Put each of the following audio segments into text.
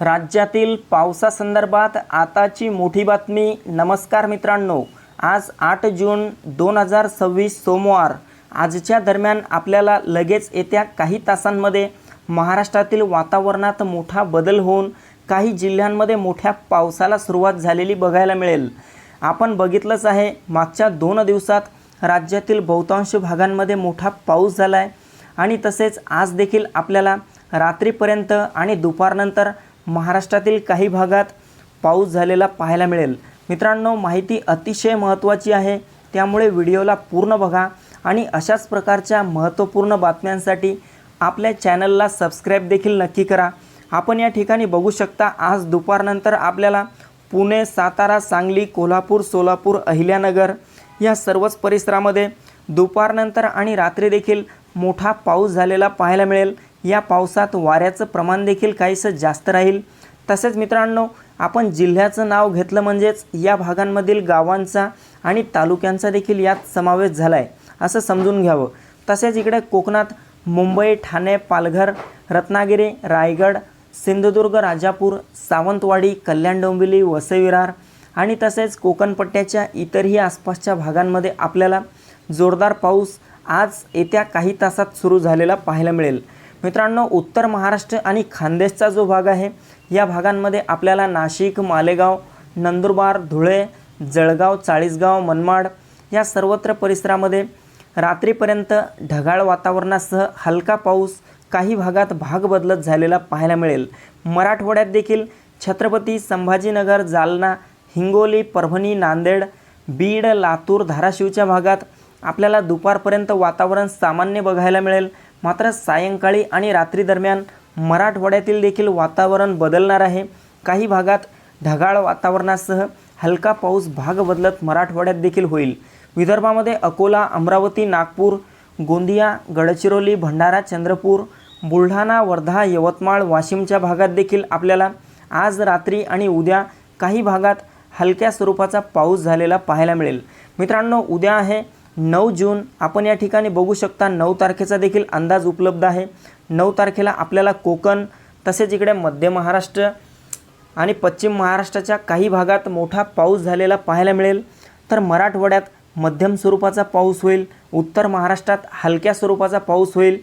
राज्यातील पावसासंदर्भात आताची मोठी बातमी। नमस्कार मित्रांनो, आज 8 जून 2026 सोमवार। आजच्या दरम्यान आपल्याला लगेच येत्या काही तासांमध्ये महाराष्ट्रातील वातावरणात मोठा बदल होऊन काही जिल्ह्यांमध्ये मोठ्या पावसाला सुरुवात झालेली बघायला मिळेल। आपण बघितलंच आहे, मागच्या 2 दिवसात राज्यातील बहुतांश भागांमध्ये मोठा पाऊस झाला आहे आणि तसेच आज देखील आपल्याला रात्रीपर्यंत आणि दुपारनंतर महाराष्ट्रातील काही भागात पाऊस झालेला पाहायला मिळेल। मित्रांनो, माहिती अतिशय महत्त्वाची आहे, त्यामुळे व्हिडिओला पूर्ण बघा आणि अशाच प्रकारच्या महत्त्वपूर्ण बातम्यांसाठी आपल्या चॅनलला सबस्क्राइब देखील नक्की करा। आपण या ठिकाणी बघू शकता, आज दुपारनंतर आपल्याला पुणे, सातारा, सांगली, कोल्हापूर, सोलापूर, अहिल्यानगर या सर्वच परिसरामध्ये दुपारनंतर आणि रात्री देखील मोठा पाऊस झालेला पाहायला मिळेल। या पावसात वाऱ्याचं प्रमाण देखील काहीसं जास्त राहील। तसेच मित्रांनो, आपण जिल्ह्याचं नाव घेतलं म्हणजेच या भागांमधील गावांचा आणि तालुक्यांचा देखील यात समावेश झाला आहे असं समजून घ्यावं। तसेच इकडे कोकणात मुंबई, ठाणे, पालघर, रत्नागिरी, रायगड, सिंधुदुर्ग, राजापूर, सावंतवाडी, कल्याण, डोंबिवली, वसई विरार आणि तसेच कोकणपट्ट्याच्या इतरही आसपासच्या भागांमध्ये आपल्याला जोरदार पाऊस आज येत्या काही तासात सुरू झालेला पाहायला मिळेल। मित्रांनो, उत्तर महाराष्ट्र आणि खानदेशचा जो भाग आहे या भागांमध्ये आपल्याला नाशिक, मालेगाव, नंदुरबार, धुळे, जळगाव, चाळीसगाव, मनमाड या सर्वत्र परिसरामध्ये रात्रीपर्यंत ढगाळ वातावरणासह हलका पाऊस, काही भागात भाग बदलत झालेला पाहायला मिळेल। मराठवाड्यात देखील छत्रपती संभाजीनगर, जालना, हिंगोली, परभणी, नांदेड, बीड, लातूर, धाराशिवच्या भागात आपल्याला दुपारपर्यंत वातावरण सामान्य बघायला मिळेल। मात्र सायंकाळी आणि रात्री दरम्यान मराठवाड्यातील देखील वातावरण बदलणार आहे। काही भागात ढगाळ वातावरणासह हलका पाऊस भाग बदलत मराठवाड्यात देखील होईल। विदर्भामध्ये अकोला, अमरावती, नागपूर, गोंदिया, गडचिरोली, भंडारा, चंद्रपूर, बुलढाणा, वर्धा, यवतमाळ, वाशिमच्या भागात देखील आपल्याला आज रात्री आणि उद्या काही भागात हलक्या स्वरूपाचा पाऊस झालेला पाहायला मिळेल। मित्रांनो, उद्या आहे 9 जून। आपण या ठिकाणी बघू शकता 9 तारखेचा देखील अंदाज उपलब्ध आहे। 9 तारखेला आपल्याला कोकण, तसेच इकडे मध्य महाराष्ट्र आणि पश्चिम महाराष्ट्राच्या काही भागात मोठा पाऊस झालेला पाहायला मिळेल। तर मराठवाड्यात मध्यम स्वरूपाचा पाऊस होईल, उत्तर महाराष्ट्रात हलक्या स्वरूपाचा पाऊस होईल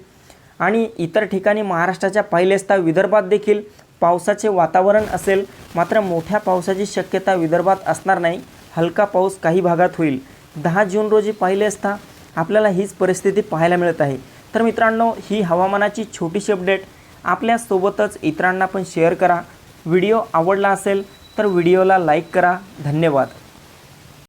आणि इतर ठिकाणी महाराष्ट्राच्या पहिलेस्ता विदर्भात देखील पावसाचे वातावरण असेल। मात्र मोठ्या पावसाची शक्यता विदर्भात असणार नाही, हलका पाऊस काही भागात होईल। 10 जून रोजी पाहिले असता आपल्याला हीच परिस्थिती पाहायला मिळत आहे। तर मित्रांनो, ही हवामानाची छोटीशी अपडेट आपल्यासोबतच इतरांना पण शेअर करा। व्हिडिओ आवडला असेल तर व्हिडिओला लाईक करा। धन्यवाद।